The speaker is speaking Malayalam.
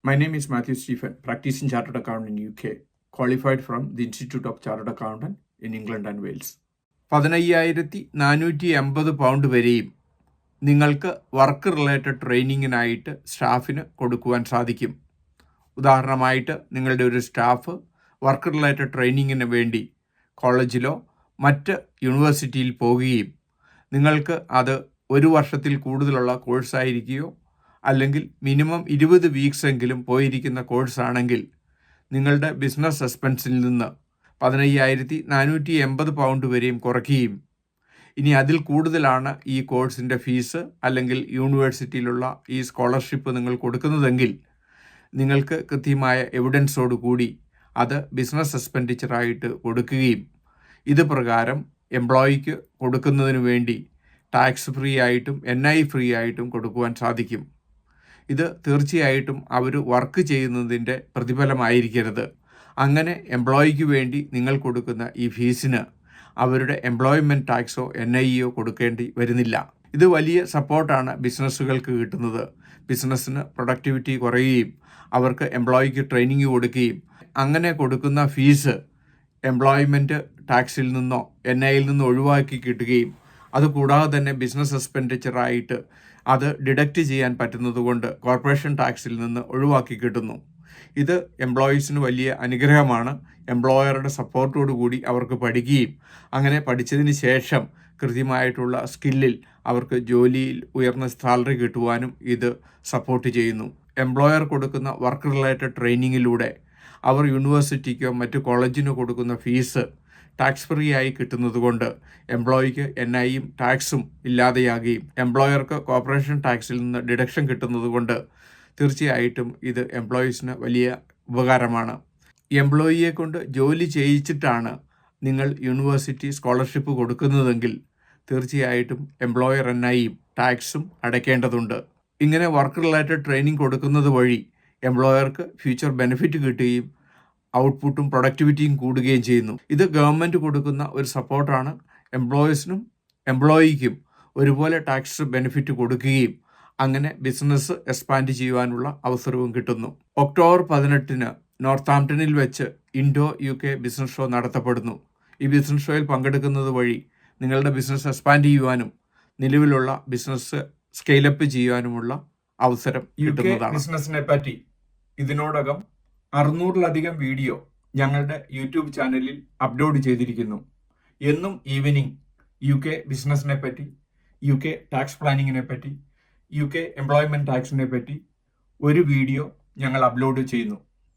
My name is Matthew Stephen, practicing chartered accountant in UK, qualified from the Institute of Chartered Accountant in England and Wales. 15,450 pound വരെയും നിങ്ങൾക്ക് വർക്ക് റിലേറ്റഡ് ട്രെയിനിങ്ങിനായിട്ട് സ്റ്റാഫിന് കൊടുക്കുവാൻ സാധിക്കും. ഉദാഹരണമായിട്ട് നിങ്ങളുടെ ഒരു സ്റ്റാഫ് വർക്ക് റിലേറ്റഡ് ട്രെയിനിങ്ങിന് വേണ്ടി കോളേജിലോ മറ്റ് യൂണിവേഴ്സിറ്റിയിൽ പോകുകയും നിങ്ങൾക്ക് അത് ഒരു വർഷത്തിൽ കൂടുതലുള്ള കോഴ്സായിരിക്കുകയോ അല്ലെങ്കിൽ മിനിമം 20 വീക്സ് എങ്കിലും പോയിരിക്കുന്ന കോഴ്സാണെങ്കിൽ നിങ്ങളുടെ ബിസിനസ് എക്സ്പെൻസിൽ നിന്ന് 15,480 പൗണ്ട് വരെയും കുറയ്ക്കുകയും ഇനി അതിൽ കൂടുതലാണ് ഈ കോഴ്സിൻ്റെ ഫീസ് അല്ലെങ്കിൽ യൂണിവേഴ്സിറ്റിയിലുള്ള ഈ സ്കോളർഷിപ്പ് നിങ്ങൾ കൊടുക്കുന്നതെങ്കിൽ നിങ്ങൾക്ക് കൃത്യമായ എവിഡൻസോട് കൂടി അത് ബിസിനസ് എക്സ്പെൻഡിച്ചറായിട്ട് കൊടുക്കുകയും ഇത് പ്രകാരം എംപ്ലോയിക്ക് കൊടുക്കുന്നതിന് വേണ്ടി ടാക്സ് ഫ്രീ ആയിട്ടും NI ഫ്രീ ആയിട്ടും കൊടുക്കുവാൻ സാധിക്കും. ഇത് തീർച്ചയായിട്ടും അവർ വർക്ക് ചെയ്യുന്നതിൻ്റെ പ്രതിഫലമായിരിക്കരുത്. അങ്ങനെ എംപ്ലോയിക്ക് വേണ്ടി നിങ്ങൾ കൊടുക്കുന്ന ഈ ഫീസിന് അവരുടെ എംപ്ലോയ്മെൻറ്റ് ടാക്സോ NIയോ കൊടുക്കേണ്ടി വരുന്നില്ല. ഇത് വലിയ സപ്പോർട്ടാണ് ബിസിനസ്സുകൾക്ക് കിട്ടുന്നത്. ബിസിനസ്സിന് പ്രൊഡക്ടിവിറ്റി കുറയുകയും അവർക്ക് എംപ്ലോയിക്ക് ട്രെയിനിങ് കൊടുക്കുകയും അങ്ങനെ കൊടുക്കുന്ന ഫീസ് എംപ്ലോയ്മെൻറ്റ് ടാക്സിൽ നിന്നോ NIയിൽ നിന്നോ ഒഴിവാക്കി കിട്ടുകയും അതുകൂടാതെ തന്നെ ബിസിനസ് എക്സ്പെൻഡിച്ചറായിട്ട് അത് ഡിഡക്റ്റ് ചെയ്യാൻ പറ്റുന്നതുകൊണ്ട് കോർപ്പറേഷൻ ടാക്സിൽ നിന്ന് ഒഴിവാക്കി കിട്ടുന്നു. ഇത് എംപ്ലോയീസിന് വലിയ അനുഗ്രഹമാണ്. എംപ്ലോയറുടെ സപ്പോർട്ടോടു കൂടി അവർക്ക് പഠിക്കുകയും അങ്ങനെ പഠിച്ചതിന് ശേഷം കൃത്യമായിട്ടുള്ള സ്കില്ലിൽ അവർക്ക് ജോലിയിൽ ഉയർന്ന സാലറി കിട്ടുവാനും ഇത് സപ്പോർട്ട് ചെയ്യുന്നു. എംപ്ലോയർ കൊടുക്കുന്ന വർക്ക് റിലേറ്റഡ് ട്രെയിനിങ്ങിലൂടെ അവർ യൂണിവേഴ്സിറ്റിക്കോ മറ്റു കോളേജിനോ കൊടുക്കുന്ന ഫീസ് ടാക്സ് ഫ്രീ ആയി കിട്ടുന്നത് കൊണ്ട് എംപ്ലോയിക്ക് NIയും ടാക്സും ഇല്ലാതെയാകുകയും എംപ്ലോയർക്ക് കോർപ്പറേഷൻ ടാക്സിൽ നിന്ന് ഡിഡക്ഷൻ കിട്ടുന്നത് കൊണ്ട് തീർച്ചയായിട്ടും ഇത് എംപ്ലോയീസിന് വലിയ ഉപകാരമാണ്. എംപ്ലോയിയെ കൊണ്ട് ജോലി ചെയ്യിച്ചിട്ടാണ് നിങ്ങൾ യൂണിവേഴ്സിറ്റി സ്കോളർഷിപ്പ് കൊടുക്കുന്നതെങ്കിൽ തീർച്ചയായിട്ടും എംപ്ലോയർ NIയും ടാക്സും അടയ്ക്കേണ്ടതുണ്ട്. ഇങ്ങനെ വർക്ക് റിലേറ്റഡ് ട്രെയിനിങ് കൊടുക്കുന്നത് വഴി എംപ്ലോയർക്ക് ഫ്യൂച്ചർ ബെനിഫിറ്റ് കിട്ടുകയും ഔട്ട്പുട്ടും പ്രൊഡക്ടിവിറ്റിയും കൂടുകയും ചെയ്യുന്നു. ഇത് ഗവൺമെൻറ് കൊടുക്കുന്ന ഒരു സപ്പോർട്ടാണ്. എംപ്ലോയീസിനും എംപ്ലോയിക്കും ഒരുപോലെ ടാക്സ് ബെനിഫിറ്റ് കൊടുക്കുകയും അങ്ങനെ ബിസിനസ് എക്സ്പാൻഡ് ചെയ്യുവാനുള്ള അവസരവും കിട്ടുന്നു. ഒക്ടോബർ 18 നോർത്താംപ്ടണിൽ വെച്ച് ഇൻഡോ UK ബിസിനസ് ഷോ നടത്തപ്പെടുന്നു. ഈ ബിസിനസ് ഷോയിൽ പങ്കെടുക്കുന്നത് വഴി നിങ്ങളുടെ ബിസിനസ് എക്സ്പാൻഡ് ചെയ്യുവാനും നിലവിലുള്ള ബിസിനസ് സ്കെയിലപ്പ് ചെയ്യുവാനുമുള്ള അവസരം കിട്ടുന്നതാണ്. ബിസിനസിനെ പറ്റി ഇതിനോടകം 600-ലധികം വീഡിയോ ഞങ്ങളുടെ യൂട്യൂബ് ചാനലിൽ അപ്ലോഡ് ചെയ്തിരിക്കുന്നു. എന്നും ഈവനിങ് UK ബിസിനസ്സിനെ പറ്റി, UK ടാക്സ് പ്ലാനിങ്ങിനെ പറ്റി, UK എംപ്ലോയ്മെൻറ്റ് ടാക്സിനെ പറ്റി ഒരു വീഡിയോ ഞങ്ങൾ അപ്ലോഡ് ചെയ്യുന്നു.